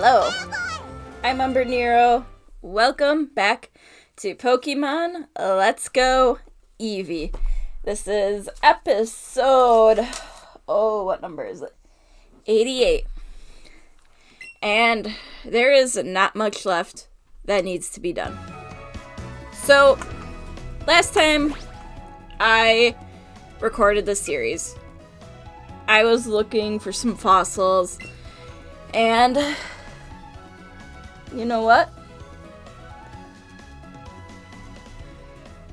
Hello, I'm Umbrenero. Welcome back to Pokemon Let's Go Eevee. This is episode, what number is it? 88. And there is not much left that needs to be done. So, last time I recorded this series, I was looking for some fossils, and you know what?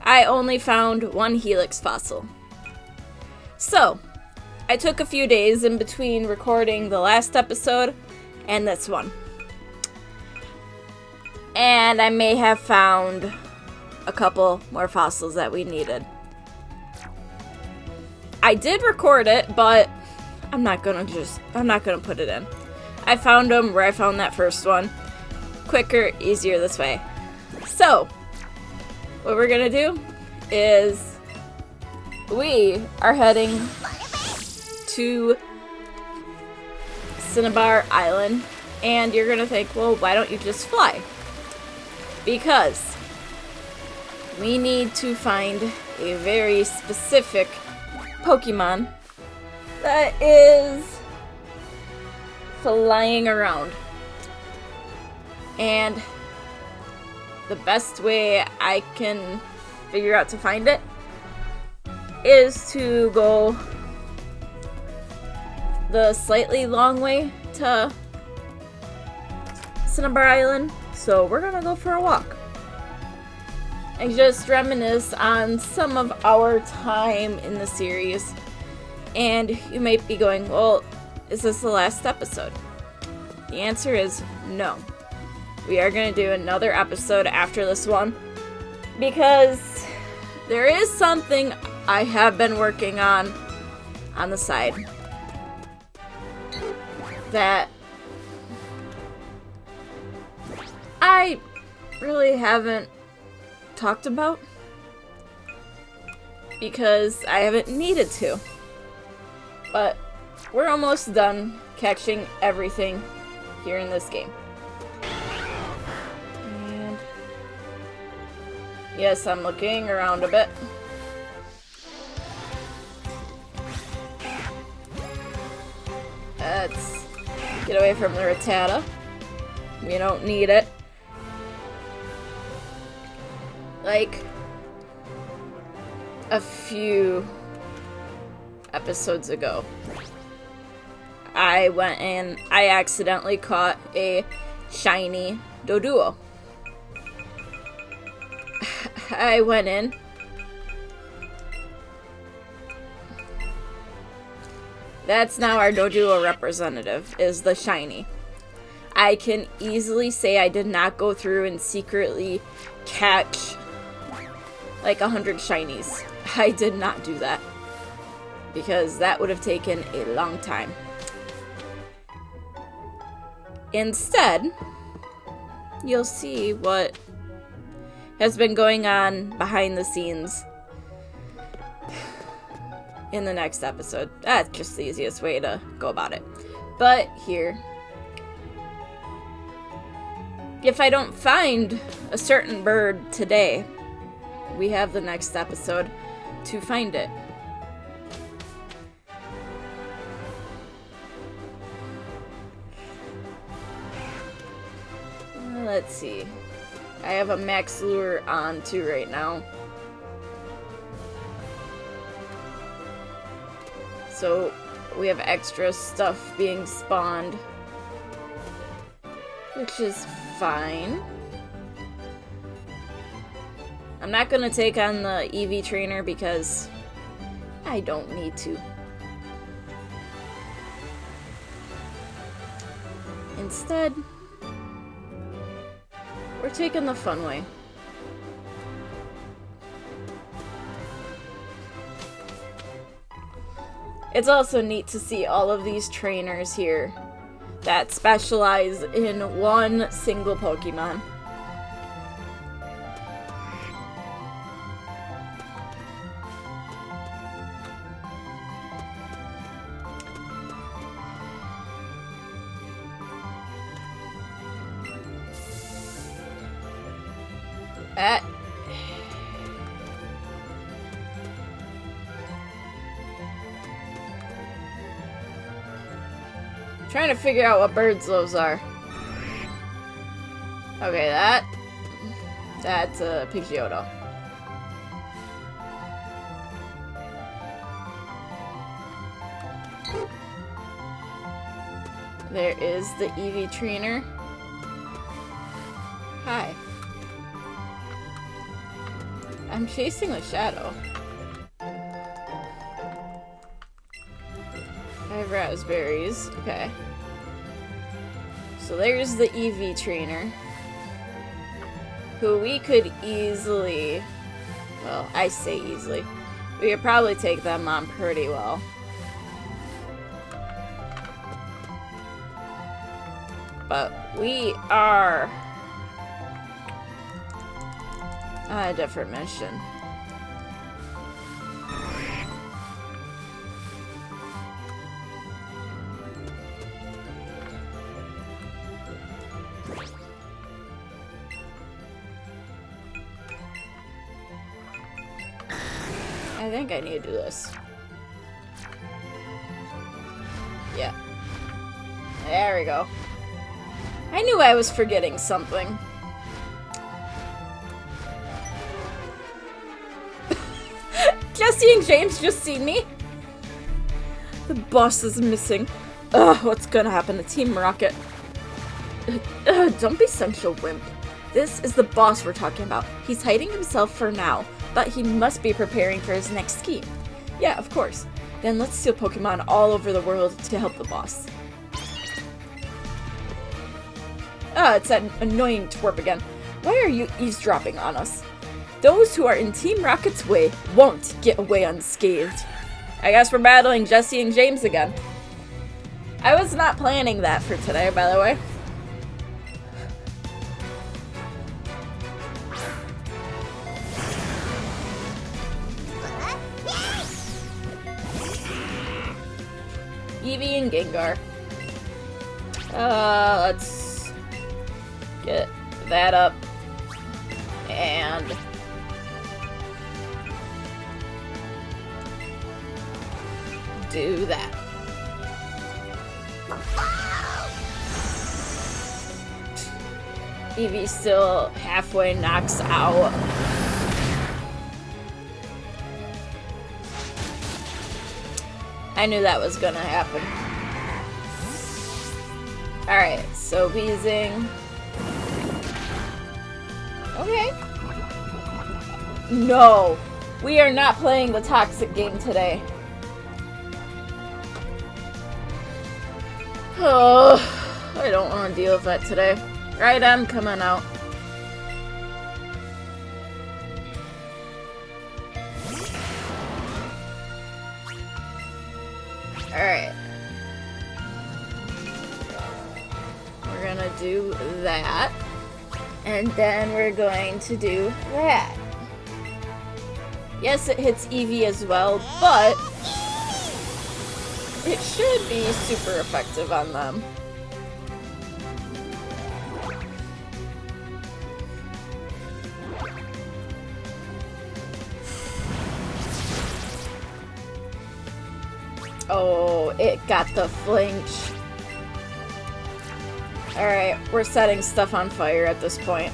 I only found one Helix fossil. So, I took a few days in between recording the last episode and this one. And I may have found a couple more fossils that we needed. I did record it, but I'm not gonna put it in. I found them where I found that first one. Quicker, easier this way. So, what we're gonna do is we are heading to Cinnabar Island, and you're gonna think, well, why don't you just fly? Because we need to find a very specific Pokemon that is flying around. And the best way I can figure out to find it is to go the slightly long way to Cinnabar Island. So we're gonna go for a walk and just reminisce on some of our time in the series. And you might be going, well, is this the last episode? The answer is no. We are going to do another episode after this one, because there is something I have been working on the side that I really haven't talked about because I haven't needed to. But we're almost done catching everything here in this game. And yes, I'm looking around a bit. Let's get away from the Rattata. We don't need it. Like a few episodes ago, I went and I accidentally caught a shiny Doduo. I went in. That's now our Doduo representative, is the shiny. I can easily say I did not go through and secretly catch like 100 shinies. I did not do that, because that would have taken a long time. Instead, you'll see what has been going on behind the scenes in the next episode. That's just the easiest way to go about it. But here, if I don't find a certain bird today, we have the next episode to find it. Let's see. I have a max lure on too right now. So we have extra stuff being spawned, which is fine. I'm not gonna take on the Eevee trainer because I don't need to. Instead, we're taking the fun way. It's also neat to see all of these trainers here that specialize in one single Pokemon. That... Trying to figure out what birds those are. Okay, that's a Pidgeotto. There is the Eevee trainer. Hi. I'm chasing a shadow. I have raspberries. Okay. So there's the Eevee trainer. Who we could easily... Well, I say easily. We could probably take them on pretty well. But we are on a different mission. I think I need to do this. Yeah. There we go. I knew I was forgetting something. Jesse and James just seen me. The boss is missing. Ugh, what's gonna happen to Team Rocket? Don't be such a wimp. This is the boss we're talking about. He's hiding himself for now, but he must be preparing for his next scheme. Yeah, of course. Then let's steal Pokemon all over the world to help the boss. Ah, it's that annoying twerp again. Why are you eavesdropping on us? Those who are in Team Rocket's way won't get away unscathed. I guess we're battling Jesse and James again. I was not planning that for today, by the way. Eevee and Gengar. Let's get that up. And do that. Eevee still halfway knocks out. I knew that was gonna happen. Alright, so Weezing. Okay. No! We are not playing the toxic game today. Oh, I don't want to deal with that today. Right, I'm coming out. Alright. We're gonna do that. And then we're going to do that. Yes, it hits Eevee as well, but it should be super effective on them. Oh, it got the flinch. Alright, we're setting stuff on fire at this point.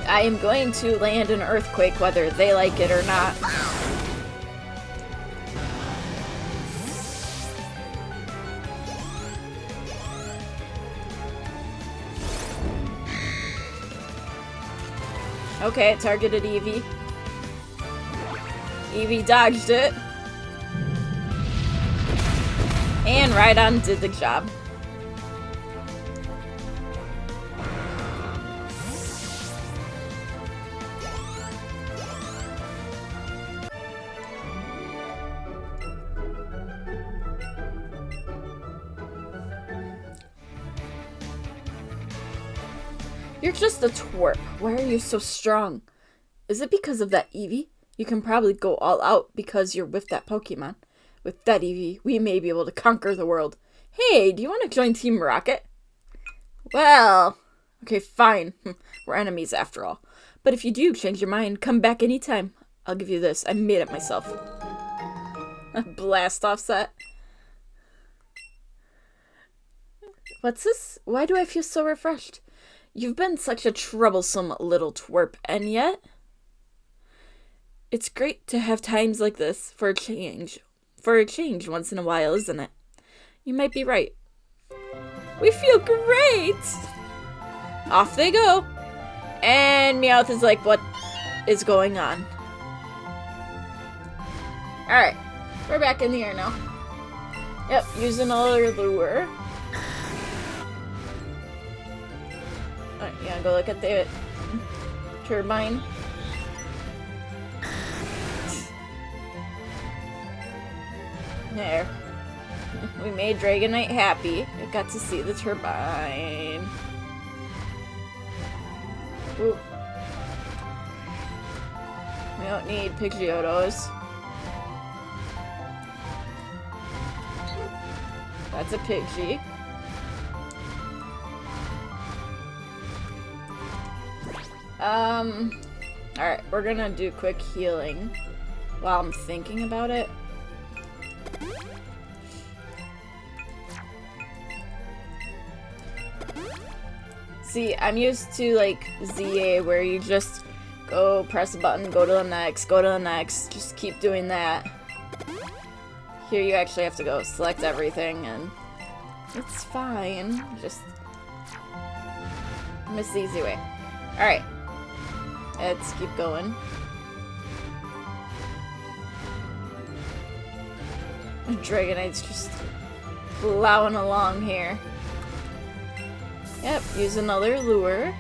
I am going to land an earthquake whether they like it or not. Okay, it targeted Eevee. Eevee dodged it. And Rhydon did the job. You're just a twerp. Why are you so strong? Is it because of that Eevee? You can probably go all out because you're with that Pokemon. With that Eevee, we may be able to conquer the world. Hey, do you want to join Team Rocket? Well, Okay, fine. We're enemies after all. But if you do change your mind, come back anytime. I'll give you this. I made it myself. Blast off set. What's this? Why do I feel so refreshed? You've been such a troublesome little twerp, and yet... It's great to have times like this for a change. For a change once in a while, isn't it? You might be right. We feel great! Off they go. And Meowth is like, what is going on? Alright. We're back in the air now. Yep, use another lure. Alright, yeah, go look at the turbine. There. We made Dragonite happy. It got to see the turbine. Ooh. We don't need Pidgeottos. That's a Pidgey. Alright, we're gonna do quick healing while I'm thinking about it. See, I'm used to, like, ZA, where you just go press a button, go to the next, just keep doing that. Here you actually have to go select everything, and it's fine. Just miss the easy way. Alright. Let's keep going. Dragonite's just plowing along here. Yep, use another lure.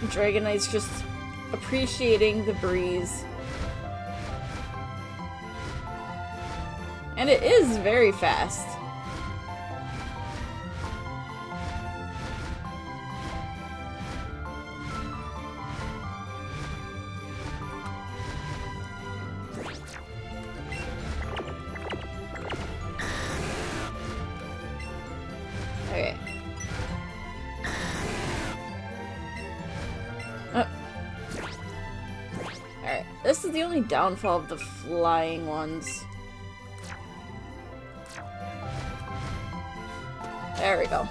Dragonite's just appreciating the breeze. And it is very fast. Okay. Oh. Alright, this is the only downfall of the flying ones. There we go.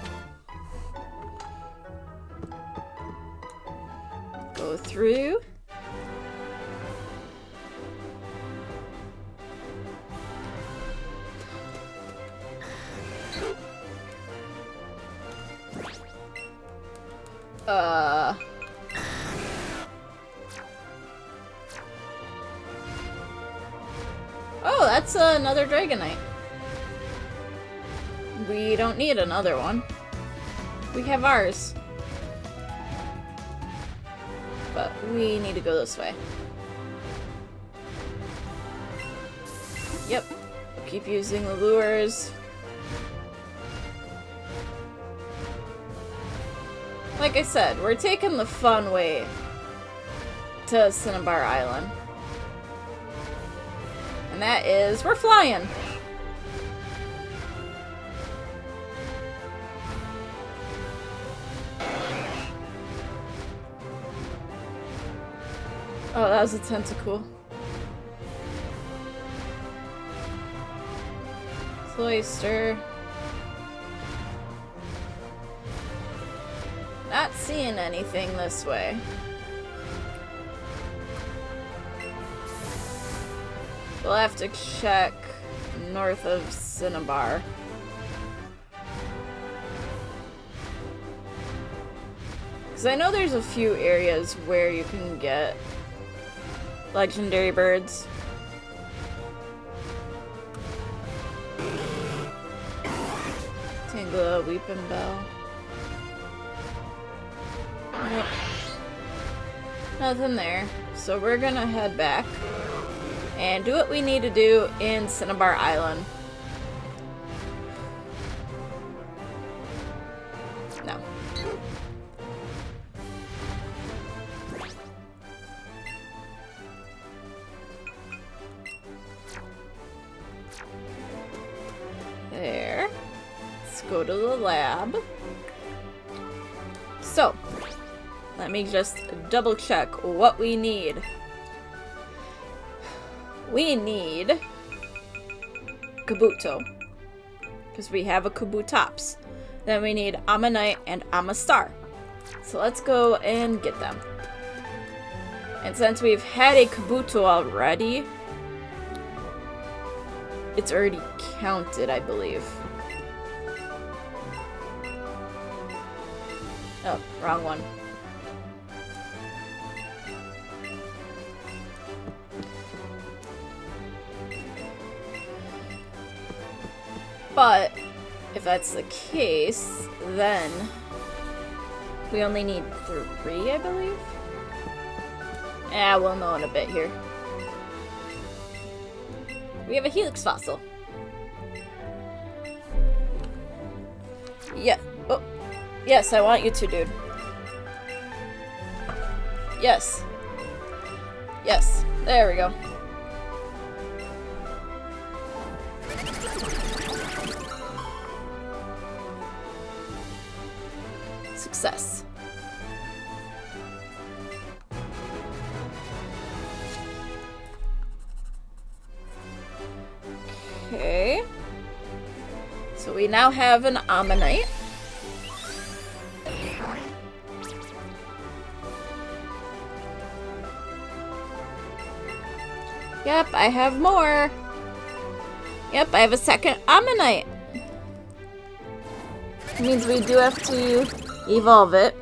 Go through. Oh, that's another Dragonite. We don't need another one. We have ours. But we need to go this way. Yep. Keep using the lures. Like I said, we're taking the fun way to Cinnabar Island. And that is, we're flying. Oh, that was a tentacle. Cloyster. Not seeing anything this way. We'll have to check north of Cinnabar. Because I know there's a few areas where you can get legendary birds. Tangela, Weeping Bell. Nope. Nothing there. So we're gonna head back and do what we need to do in Cinnabar Island. No. go to the lab. So, let me just double check what we need. We need Kabuto, because we have a Kabutops. Then we need Ammonite and Amistar. So let's go and get them. And since we've had a Kabuto already, it's already counted, I believe. Oh, wrong one. But if that's the case, then we only need 3, I believe. We'll know in a bit here. We have a Helix fossil. Yeah. Oh. Yes, I want you to, dude. Yes. Yes. There we go. Success. Okay. So we now have an Ammonite. Yep, I have more. Yep, I have a second Ammonite. It means we do have to evolve it,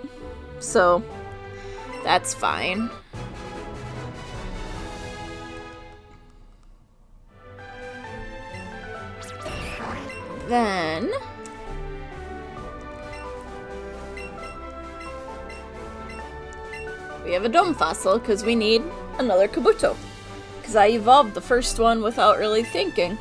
so that's fine. Then we have a dome fossil because we need another Kabuto. Because I evolved the first one without really thinking.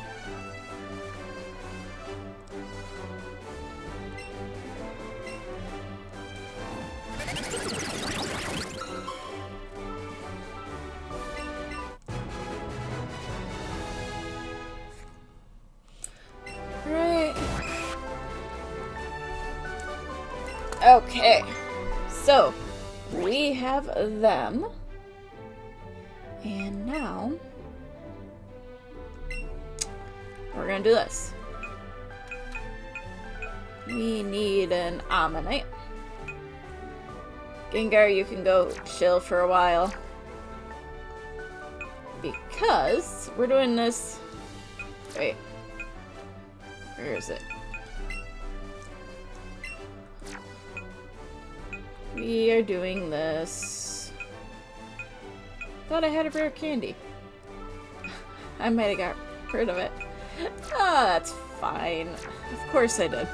Right. Okay. So, we have them. And now, we're gonna do this. We need an Ammonite. Gengar, you can go chill for a while. Because we're doing this... Wait. Where is it? We are doing this... Thought I had a rare candy. I might have got rid of it. Oh, that's fine. Of course I did.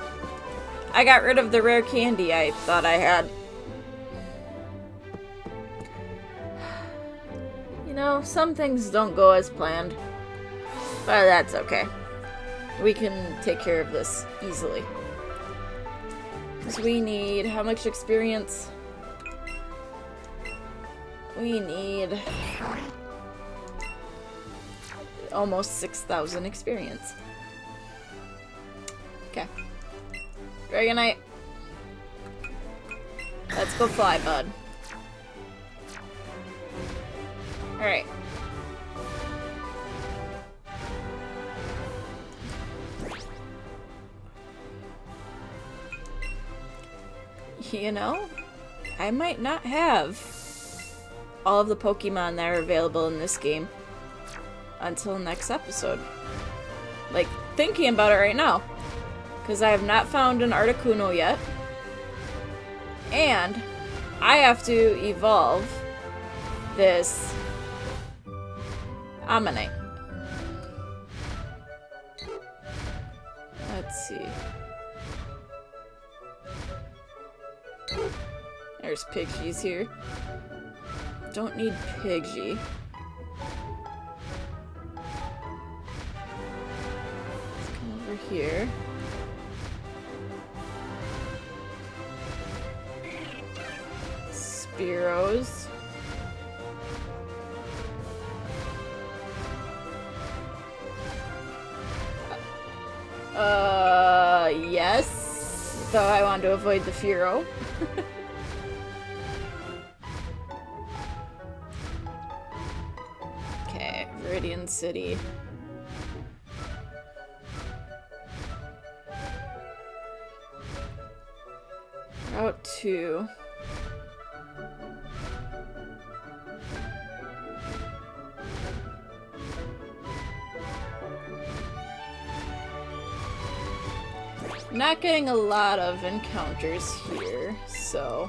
I got rid of the rare candy I thought I had. You know, some things don't go as planned. But that's okay. We can take care of this easily. Because we need how much experience? We need almost 6,000 experience. Okay. Dragonite. Let's go fly, bud. Alright. You know, I might not have all of the Pokemon that are available in this game until next episode. Like, thinking about it right now. Because I have not found an Articuno yet. And I have to evolve this Ammonite. Let's see. There's Pidgey's here. Don't need Pidgey. Let's come over here. Spearows. Yes. though I want to avoid the Furo. Okay, Viridian City. Route 2. Not getting a lot of encounters here, so...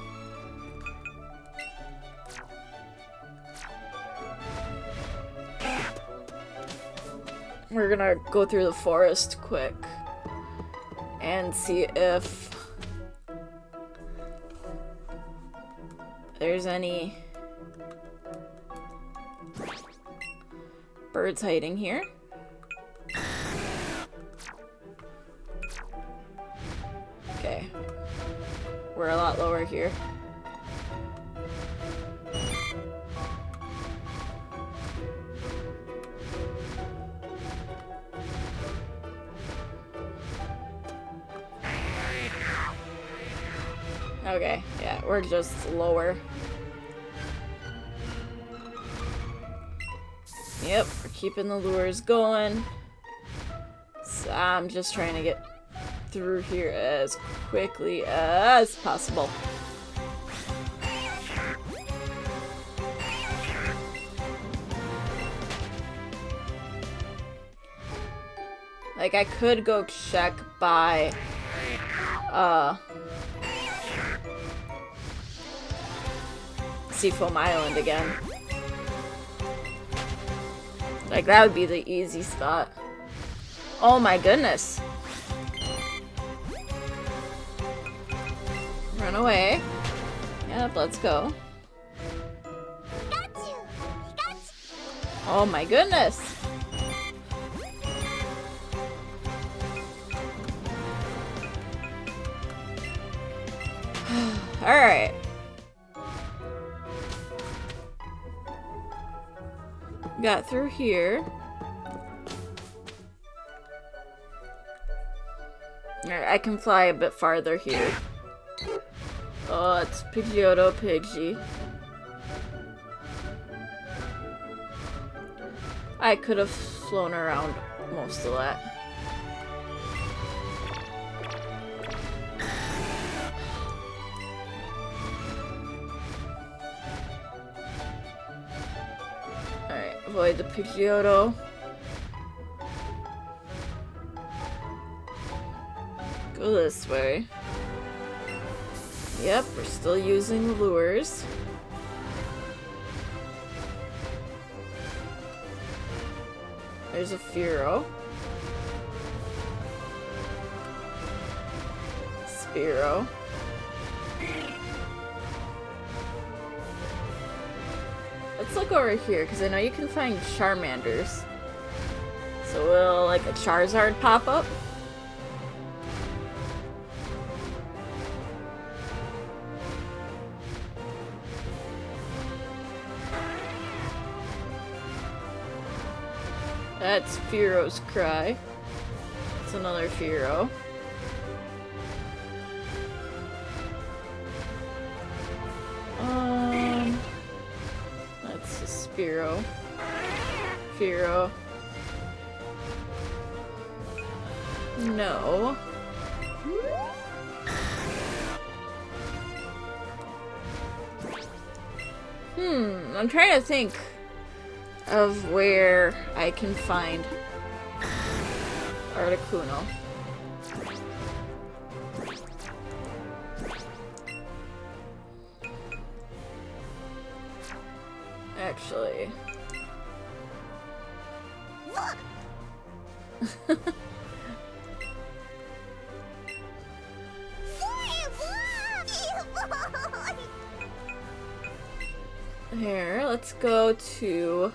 we're gonna go through the forest quick and see if there's any birds hiding here. Okay, we're a lot lower here. Okay, yeah, we're just lower. Yep, we're keeping the lures going. So I'm just trying to get through here as quickly as possible. Like, I could go check by, Seafoam Island again. Like, that would be the easy spot. Oh my goodness. Run away. Yep, let's go. Oh my goodness. Alright. Got through here. Alright, I can fly a bit farther here. Oh, it's Pidgeotto Pidgey. I could have flown around most of that. Alright, avoid the Pidgeotto. Go this way. Yep, we're still using the lures. There's a Furo. Spearow. Let's look over here, because I know you can find Charmanders. So will, like, a Charizard pop up? That's Furo's Cry. It's another Furo. That's a Spearow. Furo. No. I'm trying to think of where I can find Articuno. Actually. Here, let's go to...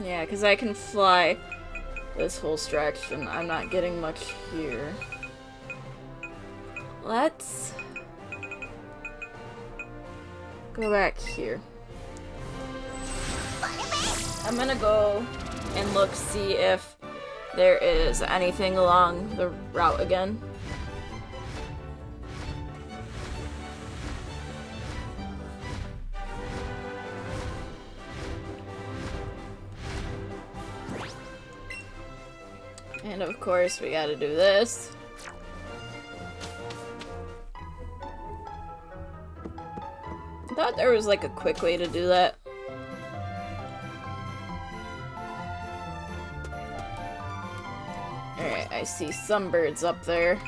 yeah, because I can fly this whole stretch, and I'm not getting much here. Let's go back here. I'm gonna go and look, see if there is anything along the route again. And of course, we gotta do this. I thought there was like a quick way to do that. Alright, I see some birds up there.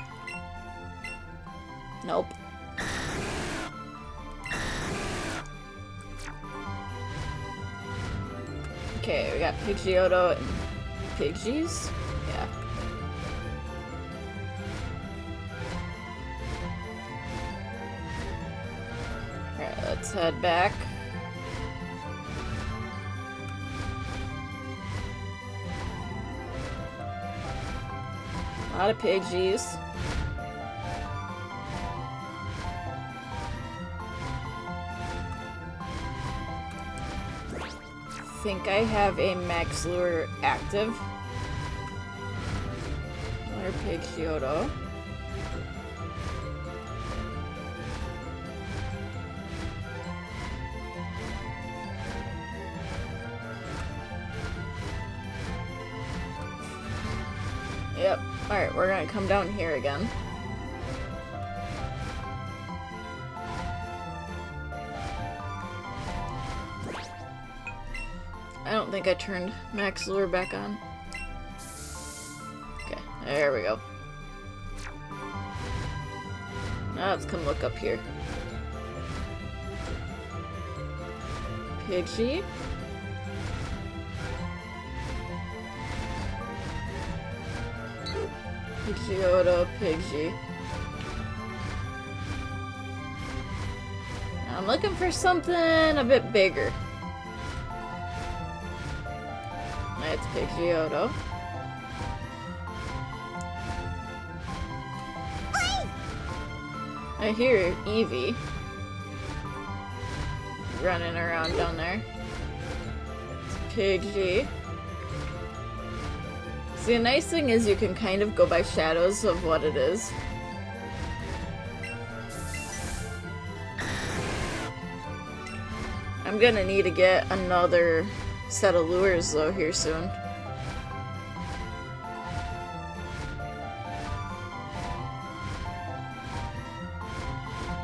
Nope. Okay, we got Pidgeotto and Pidgeys? Yeah. Alright, let's head back. A lot of Pidgeys. I think I have a max lure active. Another Pidgeotto. Yep. Alright, we're gonna come down here again. I don't think I turned max lure back on. Okay, there we go. Now let's come look up here. Pidgey. Pidgeotto, Pidgey. I'm looking for something a bit bigger. That's Pidgeotto. I hear Eevee running around down there. It's Pidgey. See, the nice thing is you can kind of go by shadows of what it is. I'm gonna need to get another set of lures though here soon.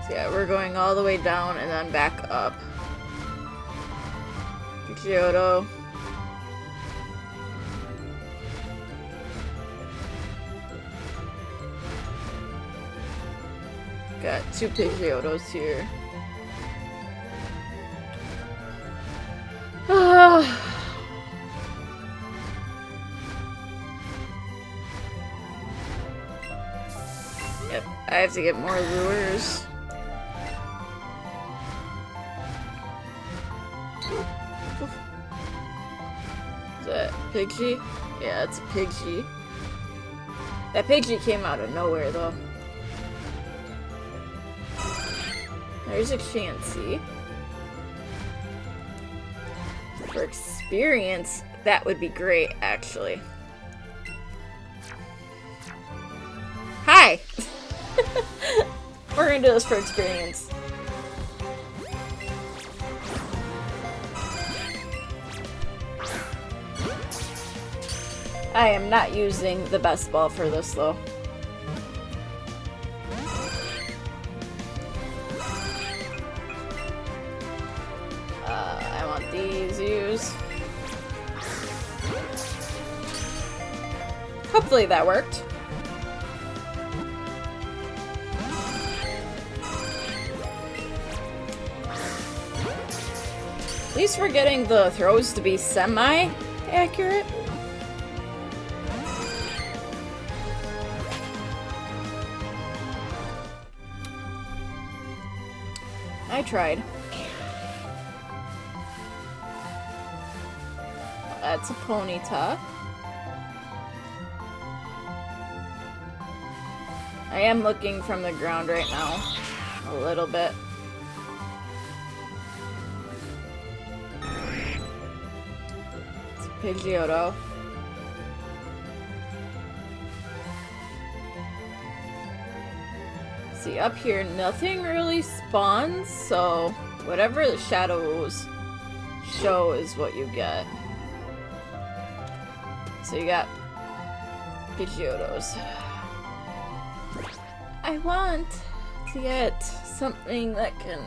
So yeah, we're going all the way down and then back up. Pidgeotto. Got two Pidgeottos here. Yep, I have to get more lures. Is that Pidgey? Yeah, it's a Pidgey. That Pidgey came out of nowhere though. There's a Chansey. For experience, that would be great, actually. Hi! We're gonna do this for experience. I am not using the best ball for this, though. I want these used. Hopefully that worked. At least we're getting the throws to be semi-accurate. I tried. That's a Ponyta. I am looking from the ground right now. A little bit. Pidgeotto. See, up here, nothing really spawns, so whatever the shadows show is what you get. So you got Pidgeottos. I want to get something that can...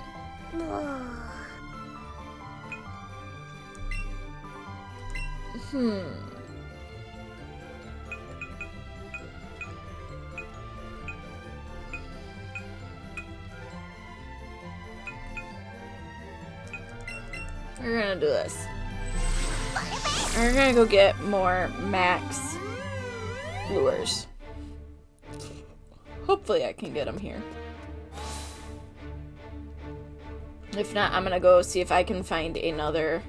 We're gonna do this. We're gonna go get more max lures. Hopefully I can get them here. If not, I'm gonna go see if I can find another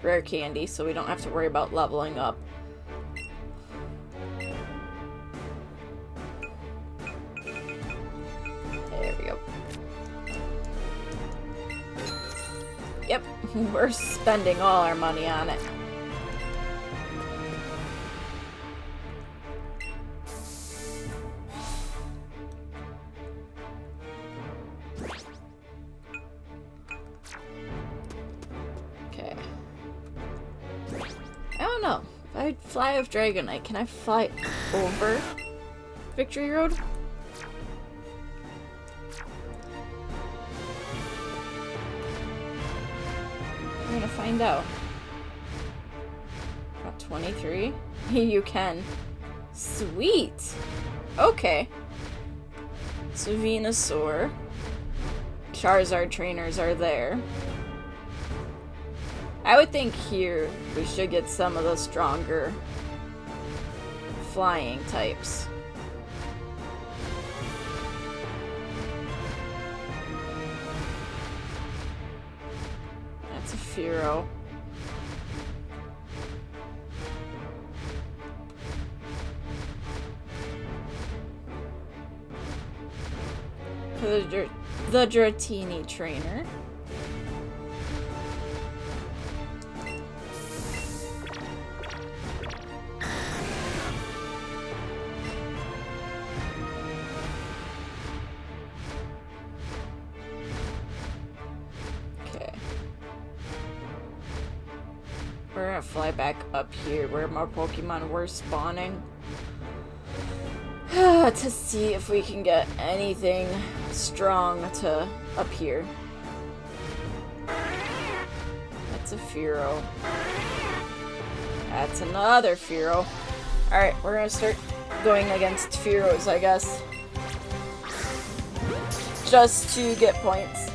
rare candy so we don't have to worry about leveling up. There we go. Yep, we're spending all our money on it. Okay. I don't know. If I fly with Dragonite, can I fly over Victory Road? We're gonna find out. Got 23? You can. Sweet! Okay. So Venusaur. Charizard trainers are there. I would think here we should get some of the stronger flying types. That's a Fearow. The Dratini trainer. Okay. We're gonna fly back up here where more Pokemon were spawning. To see if we can get anything strong to up here. That's a Fearow. That's another Fearow. Alright, we're gonna start going against Fearows, I guess. Just to get points.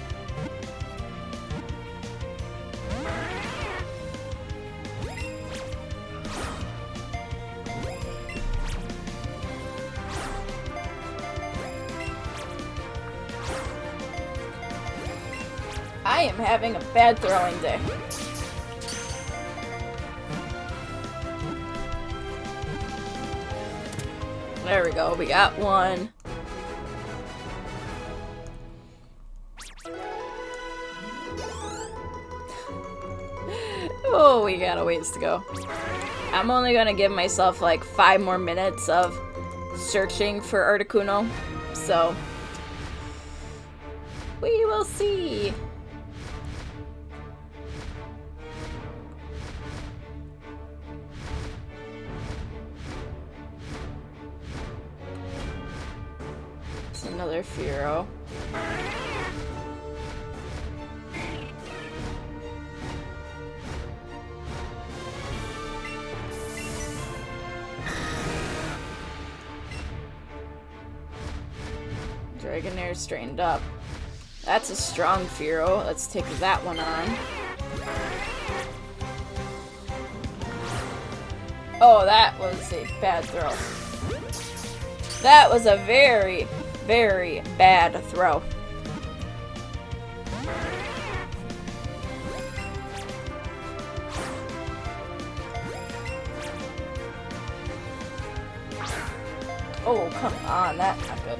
I am having a bad throwing day. There we go, we got one. Oh, we got a ways to go. I'm only gonna give myself like 5 more minutes of searching for Articuno, so we will see. Another Fearow. Dragonair straightened up. That's a strong Fearow. Let's take that one on. Oh, that was a bad throw. That was a very, very bad throw. Oh, come on, that's not good.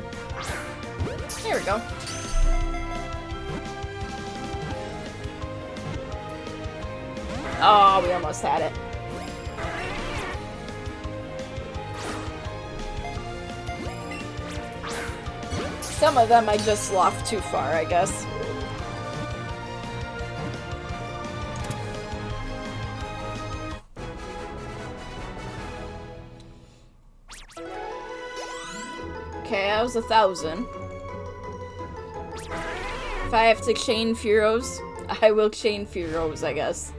There we go. Oh, we almost had it. Some of them I just lofted too far, I guess. Okay, that was 1,000. If I have to chain Furos, I will chain Furos, I guess.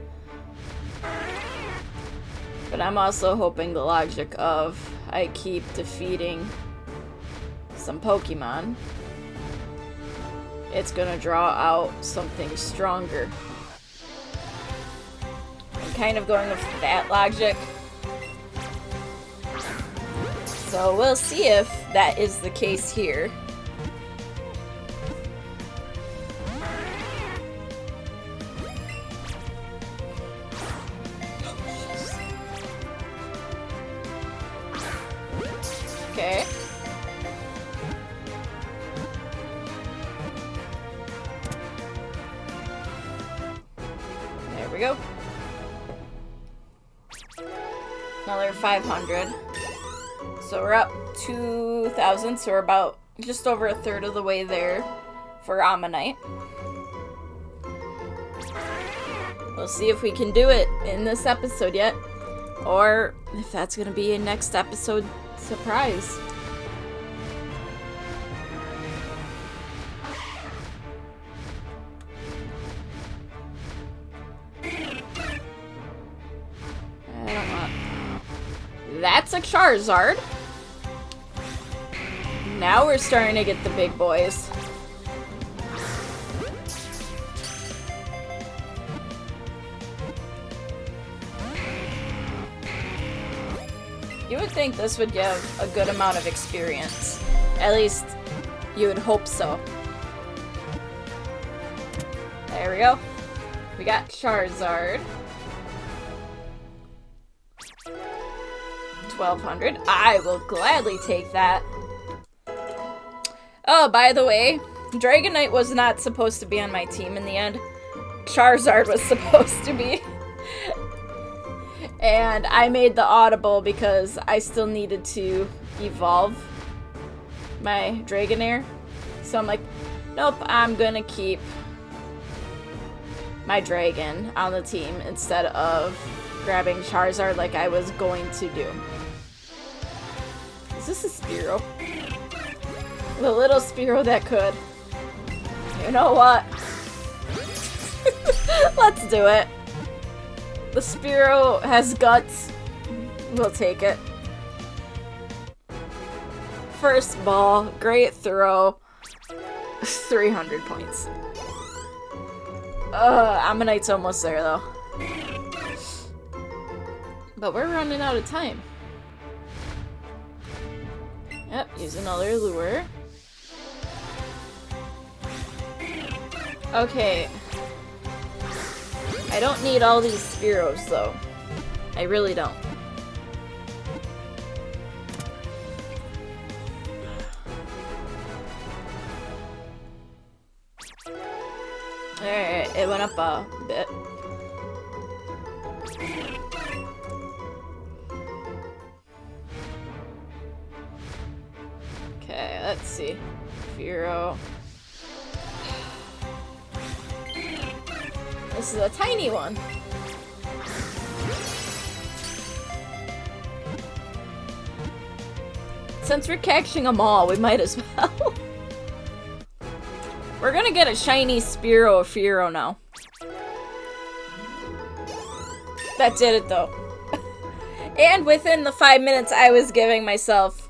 But I'm also hoping the logic of I keep defeating some Pokemon, it's gonna draw out something stronger. I'm kind of going with that logic. So we'll see if that is the case here. Okay. There we go. Another 500. So we're up 2,000, so we're about just over a third of the way there for Ammonite. We'll see if we can do it in this episode yet, or if that's going to be a next episode surprise. I don't want... That's a Charizard. Now we're starting to get the big boys. You would think this would give a good amount of experience. At least, you would hope so. There we go. We got Charizard. 1,200. I will gladly take that. Oh, by the way, Dragonite was not supposed to be on my team in the end. Charizard was supposed to be. And I made the audible because I still needed to evolve my Dragonair. So I'm like, nope, I'm gonna keep my Dragon on the team instead of grabbing Charizard like I was going to do. Is this a Spearow? The little Spearow that could. You know what? Let's do it. The Spearow has guts. We'll take it. First ball, great throw. 300 points. Ammonite's almost there though. But we're running out of time. Yep, use another lure. Okay. I don't need all these Spearows though. I really don't. Alright, it went up a bit. Okay, let's see. Spearow. This is a tiny one. Since we're catching them all, we might as well. We're gonna get a shiny Spearow now. That did it though. And within the 5 minutes I was giving myself,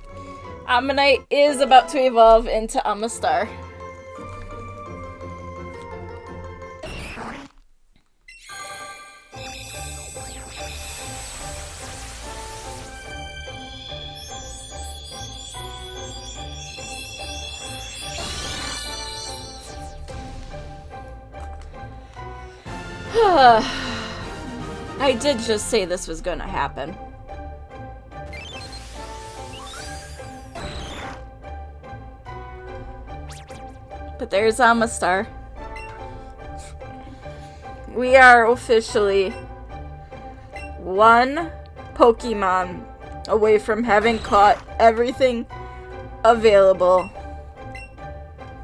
Ammonite is about to evolve into Amistar. I did just say this was gonna happen. But there's Amistar. We are officially one Pokemon away from having caught everything available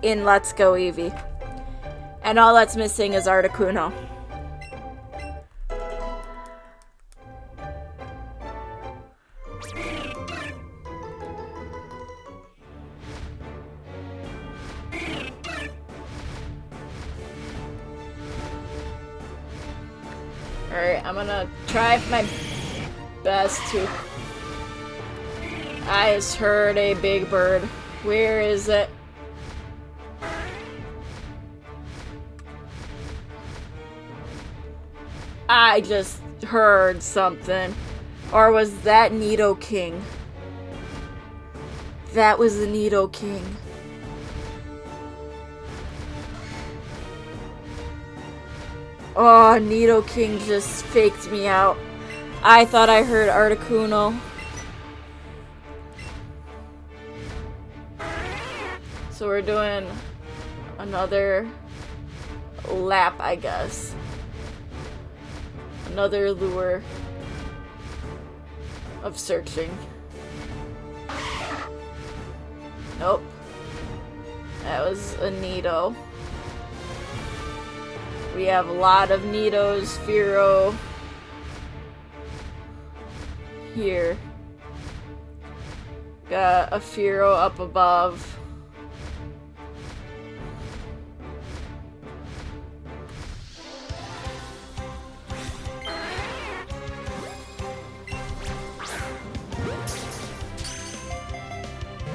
in Let's Go Eevee. And all that's missing is Articuno. Alright, I'm gonna try my best to... I just heard a big bird. Where is it? I just heard something. Or was that Nidoking? That was the Nidoking. Oh, Nidoking just faked me out. I thought I heard Articuno. So we're doing another lap, I guess. Another lure of searching. Nope. That was a Nido. We have a lot of Nidos, Fearow here. Got a Fearow up above.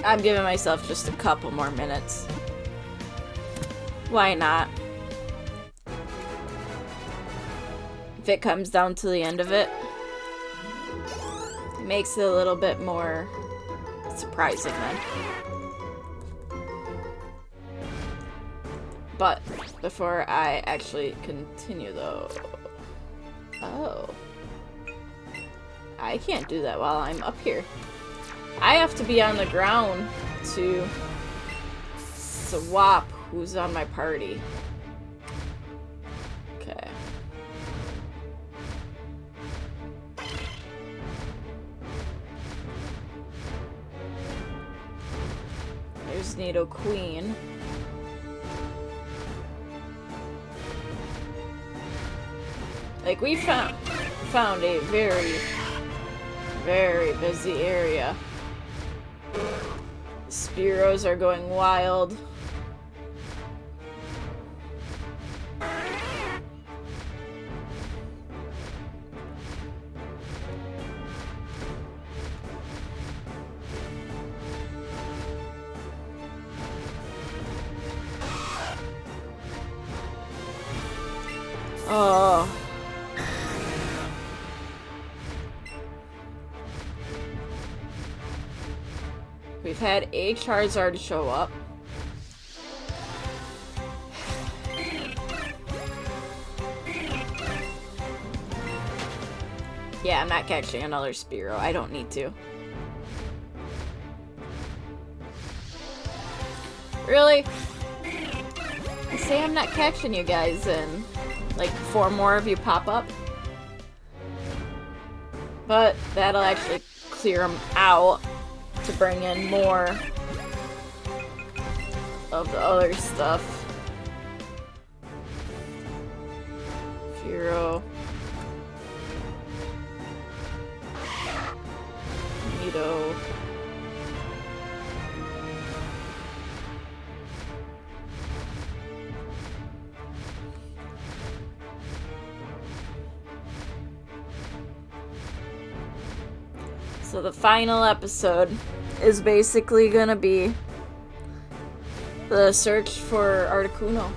I'm giving myself just a couple more minutes. Why not? If it comes down to the end of it, it makes it a little bit more surprising then. But before I actually continue though... Oh. I can't do that while I'm up here. I have to be on the ground to swap who's on my party. Okay. There's Nidoqueen. Like, we found a very, very busy area. Spearows are going wild. Oh. We've had a Charizard show up. Yeah, I'm not catching another Spearow. I don't need to. Really? I say I'm not catching you guys and like 4 more of you pop up. But that'll actually clear them out to bring in more of the other stuff. Fearow. Nido. So the final episode is basically gonna be the search for Articuno.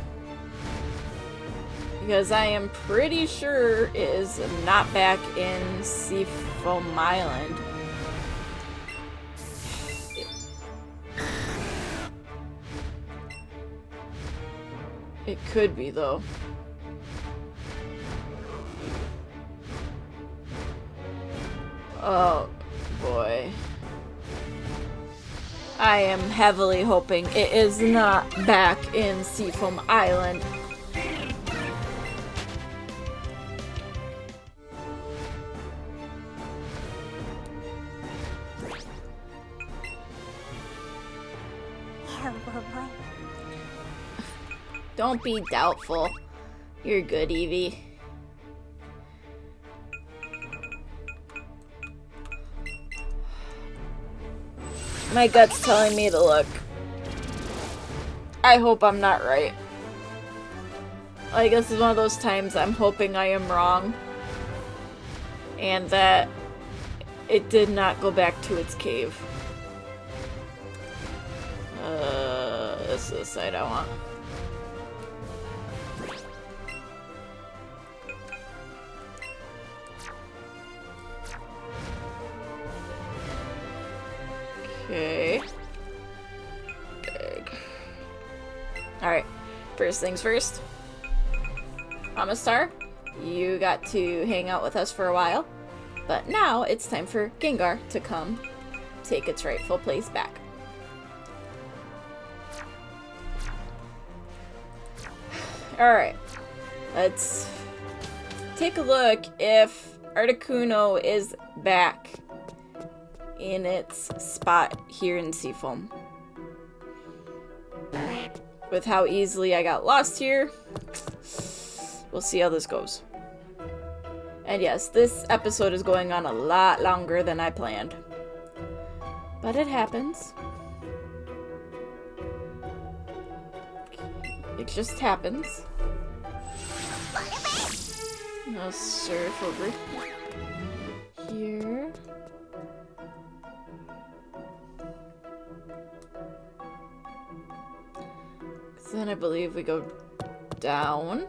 Because I am pretty sure it is not back in Seafoam Island. It could be though. Oh boy. I am heavily hoping it is not back in Seafoam Island. Don't be doubtful. You're good, Eevee. My gut's telling me to look. I hope I'm not right. Like, this is one of those times I'm hoping I am wrong. And that it did not go back to its cave. This is the side I want. Okay. Big. Alright. First things first. Amistar, you got to hang out with us for a while. But now it's time for Gengar to come take its rightful place back. Alright. Let's take a look if Articuno is back in its spot here in Seafoam. With how easily I got lost here, we'll see how this goes. And yes, this episode is going on a lot longer than I planned. But it happens. It just happens. I'll surf over here. Then I believe we go down.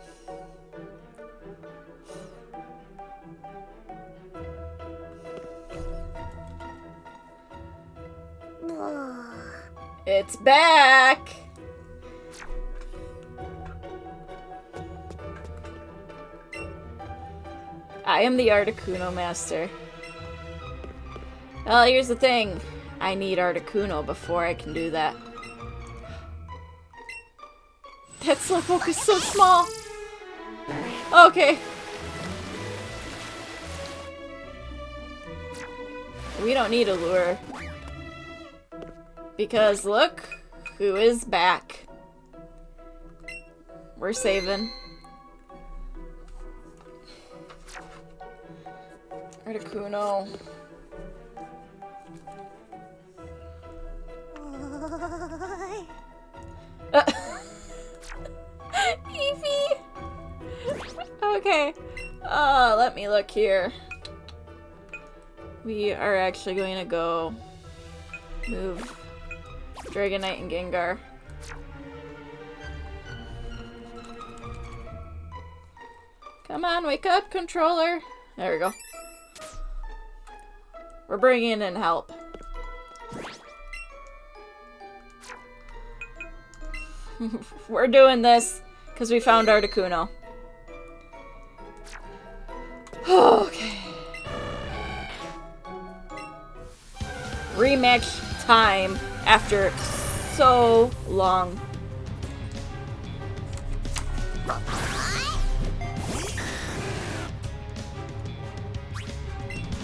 It's back! I am the Articuno master. Well, here's the thing. I need Articuno before I can do that. That Slowpoke is so small! Okay. We don't need a lure. Because look who is back. We're saving. Articuno. Eevee! Okay. Let me look here. We are actually going to go move Dragonite and Gengar. Come on, wake up, controller. There we go. We're bringing in help. We're doing this because we found Articuno. Okay. Rematch time after so long.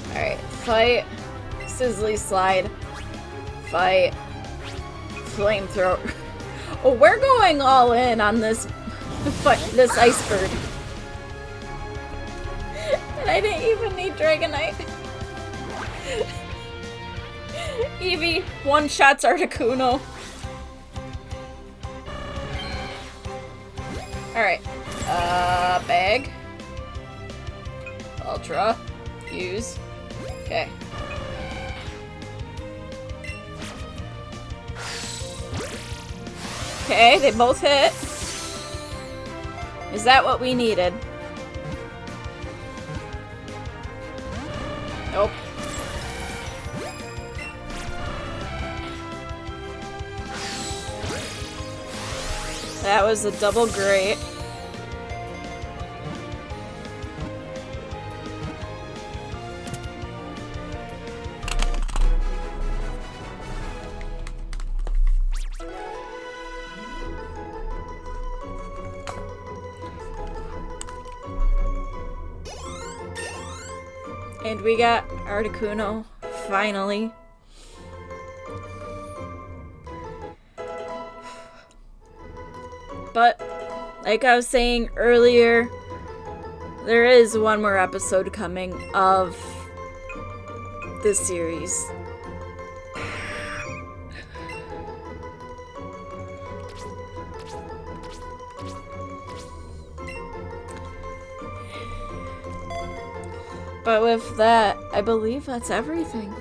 Alright, fight. Sizzly Slide. Fight. Flamethrower. Oh, we're going all in on this this Ice Bird. And I didn't even need Dragonite. Eevee one-shots Articuno. Alright. Bag. Ultra. Use. Okay. Okay, they both hit. Is that what we needed? Nope. That was a double great. And we got Articuno, finally. But Like I was saying earlier, there is one more episode coming of this series. But with that, I believe that's everything.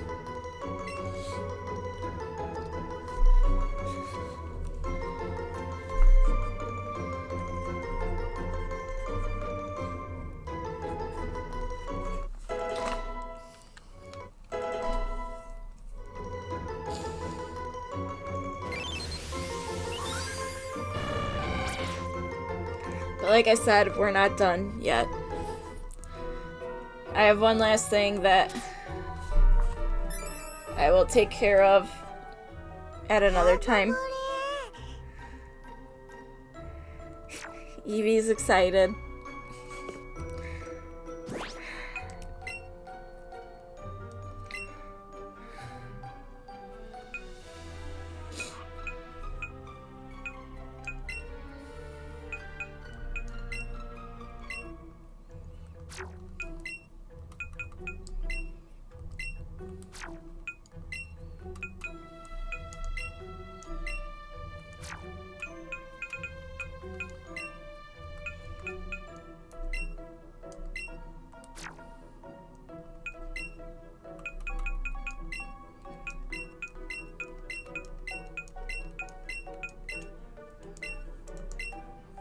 But like I said, we're not done yet. I have one last thing that I will take care of at another time. Eevee's excited.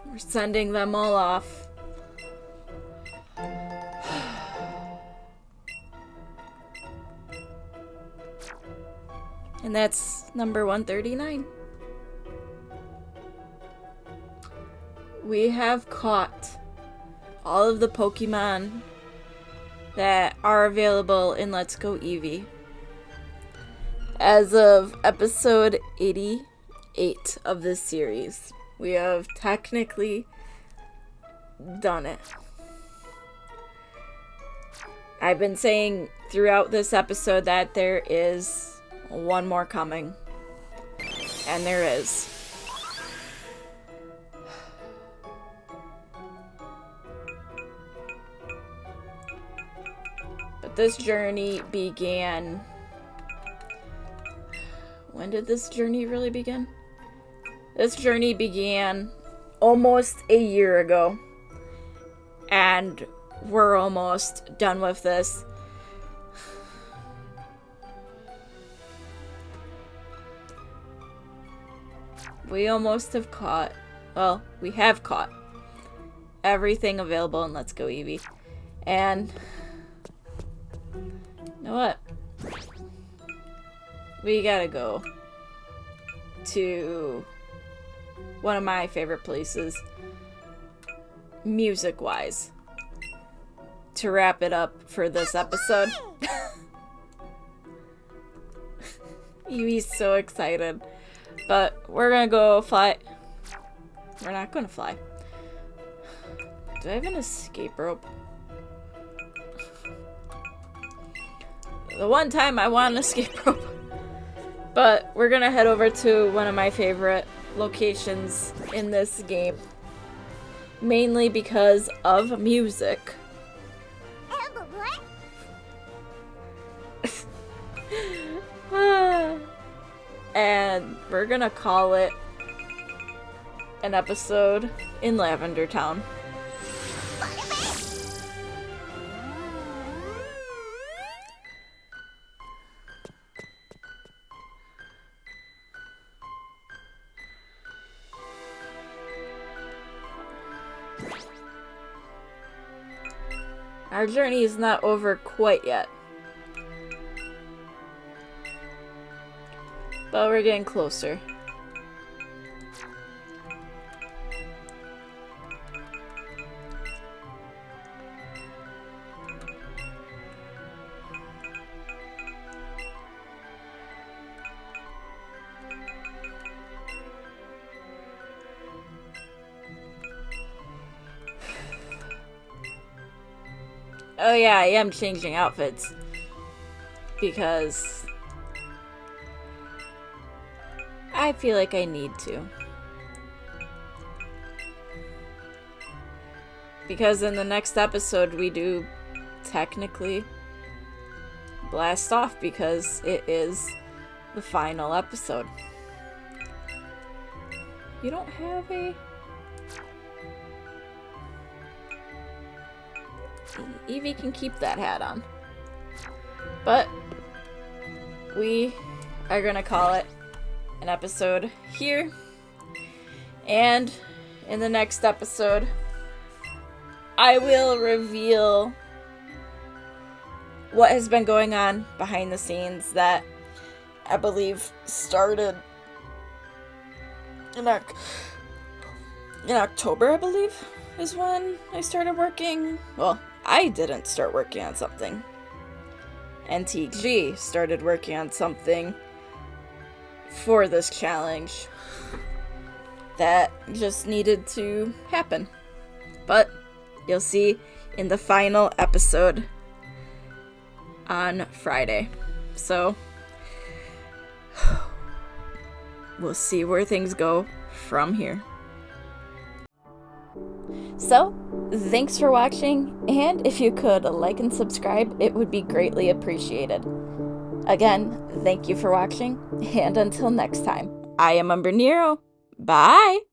We're sending them all off. And that's number 139. We have caught all of the Pokemon that are available in Let's Go Eevee. As of episode 88 of this series, we have technically done it. I've been saying throughout this episode that there is one more coming. And there is. But this journey began... When did this journey really begin? This journey began almost a year ago. And we're almost done with this. We almost have caught, well, we have caught everything available in Let's Go Eevee. And, you know what? We gotta go to one of my favorite places, music-wise, to wrap it up for this episode. Eevee's so excited. But we're gonna go fly. We're not gonna fly. Do I have an escape rope? The one time I want an escape rope. But we're gonna head over to one of my favorite locations in this game. Mainly because of music. And we're gonna call it an episode in Lavender Town. Our journey is not over quite yet. But we're getting closer. Oh yeah, I am changing outfits. Because I feel like I need to. Because in the next episode we do technically blast off because it is the final episode. You don't have a... Eevee can keep that hat on. But we are gonna call it an episode here. And in the next episode, I will reveal what has been going on behind the scenes that I believe started in October, I believe, is when I started working. Well, I didn't start working on something. NTG started working on something for this challenge that just needed to happen. But you'll see in the final episode on Friday. So we'll see where things go from here. So, thanks for watching, and if you could like and subscribe, it would be greatly appreciated. Again, thank you for watching, and until next time, I am Umbrenero. Bye!